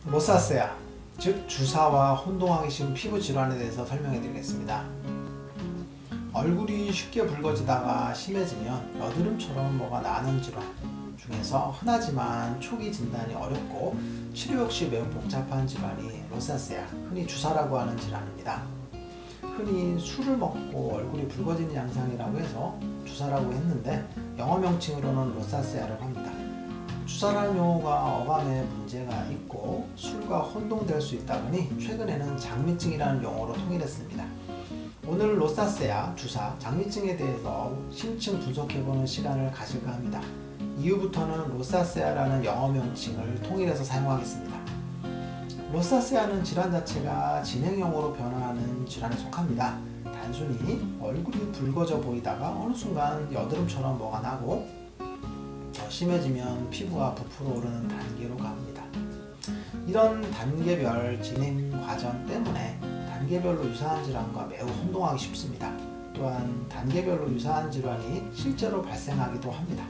로사세아, 즉 주사와 혼동하기 쉬운 피부 질환에 대해서 설명해 드리겠습니다. 얼굴이 쉽게 붉어지다가 심해지면 여드름처럼 뭐가 나는 질환 중에서 흔하지만 초기 진단이 어렵고 치료 역시 매우 복잡한 질환이 로사세아, 흔히 주사라고 하는 질환입니다. 흔히 술을 먹고 얼굴이 붉어지는 양상이라고 해서 주사라고 했는데 영어 명칭으로는 로사세아라고 합니다. 주사라는 용어가 어감에 문제가 있고 술과 혼동될 수 있다 보니 최근에는 장미증이라는 용어로 통일했습니다. 오늘 로사세아, 주사, 장미증에 대해서 심층 분석해보는 시간을 가질까 합니다. 이후부터는 로사세아라는 영어 명칭을 통일해서 사용하겠습니다. 로사세아는 질환 자체가 진행형으로 변화하는 질환에 속합니다. 단순히 얼굴이 붉어져 보이다가 어느 순간 여드름처럼 뭐가 나고 더 심해지면 피부가 부풀어 오르는 단계로 갑니다. 이런 단계별 진행 과정 때문에 단계별로 유사한 질환과 매우 혼동하기 쉽습니다. 또한 단계별로 유사한 질환이 실제로 발생하기도 합니다.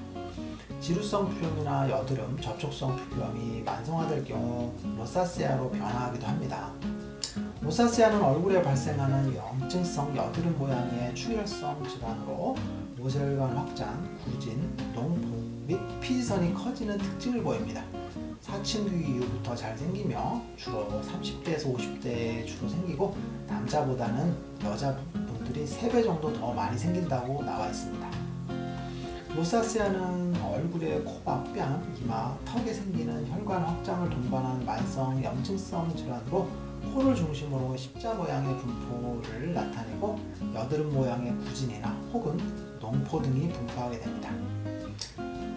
지루성 표염이나 여드름, 접촉성 표염이 만성화될 경우 로사세아로 변화하기도 합니다. 로사세아는 얼굴에 발생하는 염증성 여드름 모양의 출혈성 질환으로 모세혈관 확장, 구진, 농포 및 피지선이 커지는 특징을 보입니다. 사춘기 이후부터 잘 생기며 주로 30대에서 50대에 주로 생기고 남자보다는 여자분들이 3배 정도 더 많이 생긴다고 나와 있습니다. 로사세아는 얼굴의 코와 뺨, 이마, 턱에 생기는 혈관 확장을 동반한 만성 염증성 질환으로 코를 중심으로 십자 모양의 분포를 나타내고 여드름 모양의 구진이나 혹은 농포 등이 분포하게 됩니다.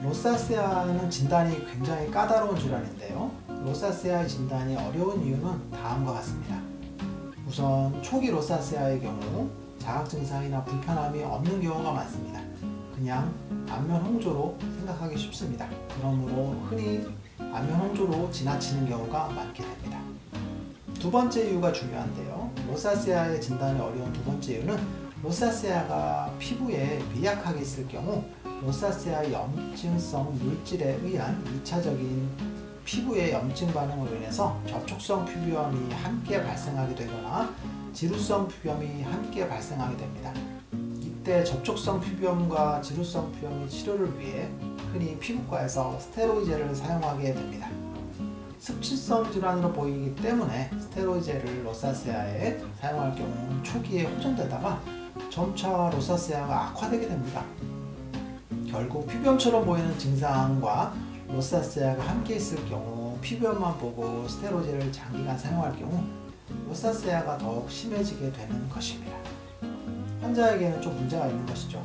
로사세아는 진단이 굉장히 까다로운 질환인데요. 로사세아의 진단이 어려운 이유는 다음과 같습니다. 우선 초기 로사세아의 경우 자각 증상이나 불편함이 없는 경우가 많습니다. 그냥 안면 홍조로 생각하기 쉽습니다. 그러므로 흔히 안면 홍조로 지나치는 경우가 많게 됩니다. 두 번째 이유가 중요한데요. 로사세아의 진단이 어려운 두 번째 이유는 로사세아가 피부에 미약하게 있을 경우 로사세아 염증성 물질에 의한 2차적인 피부의 염증 반응으로 인해서 접촉성 피부염이 함께 발생하게 되거나 지루성 피부염이 함께 발생하게 됩니다. 이때 접촉성 피부염과 지루성 피부염의 치료를 위해 흔히 피부과에서 스테로이드제를 사용하게 됩니다. 습진성 질환으로 보이기 때문에 스테로이드제를 로사세아에 사용할 경우 초기에 호전되다가 점차 로사세아가 악화되게 됩니다. 결국 피부염처럼 보이는 증상과 로사세아가 함께 있을 경우 피부염만 보고 스테로이드를 장기간 사용할 경우 로사세아가 더욱 심해지게 되는 것입니다. 환자에게는 좀 문제가 있는 것이죠.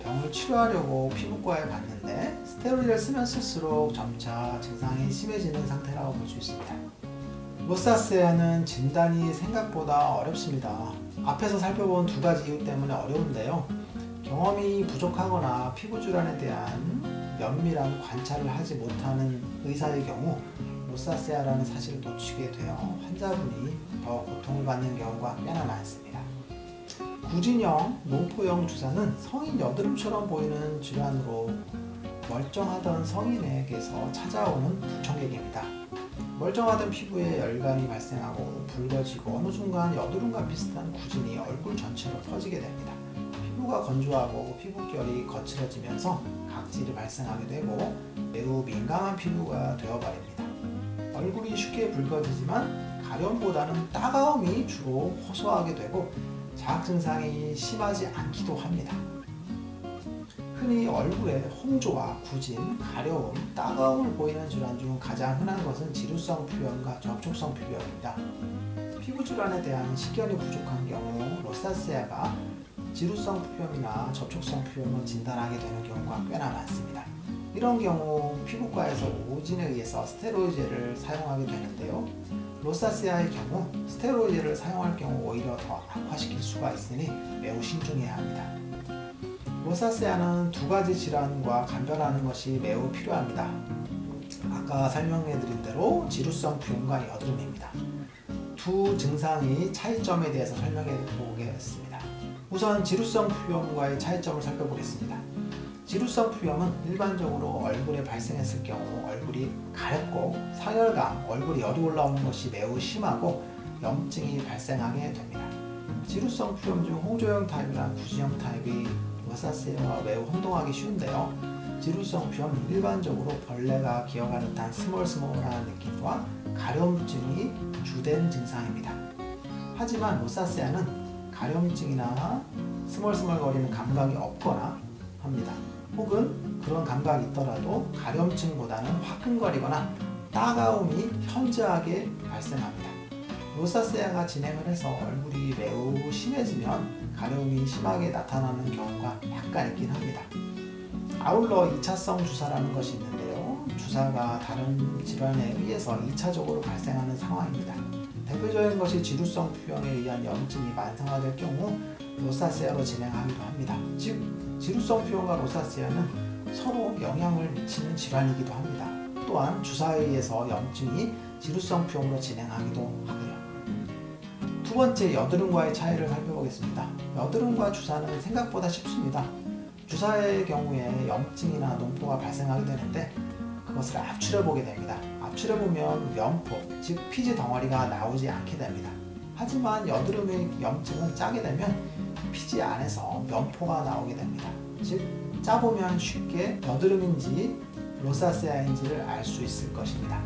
병을 치료하려고 피부과에 갔는데 스테로이드를 쓰면 쓸수록 점차 증상이 심해지는 상태라고 볼 수 있습니다. 로사세아는 진단이 생각보다 어렵습니다. 앞에서 살펴본 두 가지 이유 때문에 어려운데요. 경험이 부족하거나 피부 질환에 대한 면밀한 관찰을 하지 못하는 의사의 경우 로사세아라는 사실을 놓치게 되어 환자분이 더 고통을 받는 경우가 꽤나 많습니다. 구진형, 농포형 주사는 성인 여드름처럼 보이는 질환으로 멀쩡하던 성인에게서 찾아오는 부청객입니다. 멀쩡하던 피부에 열감이 발생하고 붉어지고 어느 순간 여드름과 비슷한 구진이 얼굴 전체로 퍼지게 됩니다. 피부가 건조하고 피부결이 거칠어지면서 각질이 발생하게 되고 매우 민감한 피부가 되어버립니다. 얼굴이 쉽게 붉어지지만 가려움보다는 따가움이 주로 호소하게 되고 자각 증상이 심하지 않기도 합니다. 흔히 얼굴에 홍조와 구진, 가려움, 따가움을 보이는 질환 중 가장 흔한 것은 지루성 표염과 접촉성 표염입니다. 피부 질환에 대한 식견이 부족한 경우 로사세아가 지루성 표염이나 접촉성 표염을 진단하게 되는 경우가 꽤나 많습니다. 이런 경우 피부과에서 오진에 의해서 스테로이드제를 사용하게 되는데요. 로사세아의 경우 스테로이드를 사용할 경우 오히려 더 악화시킬 수가 있으니 매우 신중해야 합니다. 로사세아는 두 가지 질환과 감별하는 것이 매우 필요합니다. 아까 설명해드린 대로 지루성 표염과 여드름입니다. 두 증상의 차이점에 대해서 설명해 보겠습니다. 우선 지루성 표염과의 차이점을 살펴보겠습니다. 지루성 표염은 일반적으로 얼굴에 발생했을 경우 얼굴이 가렵고 상열감, 얼굴에 열이 올라오는 것이 매우 심하고 염증이 발생하게 됩니다. 지루성 표염 중 홍조형 타입이나 구지형 타입이 로사세아와 매우 혼동하기 쉬운데요. 지루성 표염은 일반적으로 벌레가 기어가는 듯한 스멀스멀한 느낌과 가려움증이 주된 증상입니다. 하지만 로사세아는 가려움증이나 스멀스멀거리는 감각이 없거나 합니다. 혹은 그런 감각이 있더라도 가려움증보다는 화끈거리거나 따가움이 현저하게 발생합니다. 로사세아가 진행을 해서 얼굴이 매우 심해지면 가려움이 심하게 나타나는 경우가 약간 있긴 합니다. 아울러 2차성 주사라는 것이 있는데요. 주사가 다른 질환에 의해서 2차적으로 발생하는 상황입니다. 대표적인 것이 지루성 표형에 의한 염증이 만성화될 경우 로사세아로 진행하기도 합니다. 즉, 지루성 표형과 로사세아는 서로 영향을 미치는 질환이기도 합니다. 또한 주사에 의해서 염증이 지루성 표형으로 진행하기도 하고요. 두 번째, 여드름과의 차이를 살펴보겠습니다. 여드름과 주사는 생각보다 쉽습니다. 주사의 경우에 염증이나 농포가 발생하게 되는데 그것을 압출해 보게 됩니다. 압출해 보면 면포, 즉 피지 덩어리가 나오지 않게 됩니다. 하지만 여드름의 염증은 짜게 되면 피지 안에서 면포가 나오게 됩니다. 즉 짜보면 쉽게 여드름인지 로사세아인지를 알 수 있을 것입니다.